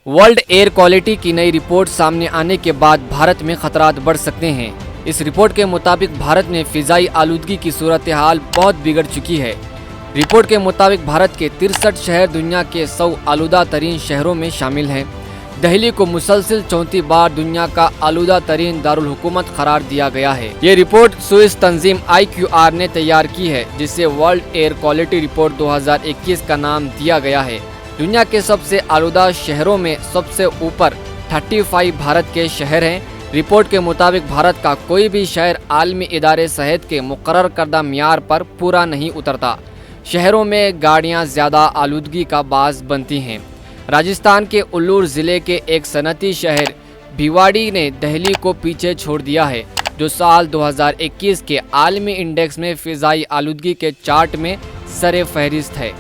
World air quality की नई report सामने आने के बाद भारत में खतरात बढ़ सकते हैं। इस रिपोर्ट के मुताबिक भारत में फिजाई आलूदगी की सूरत हाल बहुत बिगड़ चुकी है। रिपोर्ट के मुताबिक भारत के 63 शहर दुनिया के 100 आलूदा तरीन शहरों में शामिल हैं। दिल्ली को मुसलसिल 34 बार दुनिया का आलूदा तरीन दारुल हुकूमत करार दिया गया है। ये रिपोर्ट स्विस तंजीम IQR ने तैयार की है, जिसे वर्ल्ड एयर क्वालिटी रिपोर्ट 2021 का नाम दिया गया है। दुनिया के सबसे आलूदा शहरों में सबसे ऊपर 35 भारत के शहर हैं। रिपोर्ट के मुताबिक भारत का कोई भी शहर आलमी इदारे सेहत के मुकर्रर करदा मियार पर पूरा नहीं उतरता। शहरों में गाड़ियां ज़्यादा आलूदगी का बाज़ बनती हैं। राजस्थान के उल्लूर ज़िले के एक सनती शहर भिवाड़ी ने दिल्ली को पीछे छोड़ दिया है, जो साल 2021 के आलमी इंडेक्स में फ़िज़ाई आलूदगी के चार्ट में सरे फहरिस्त है।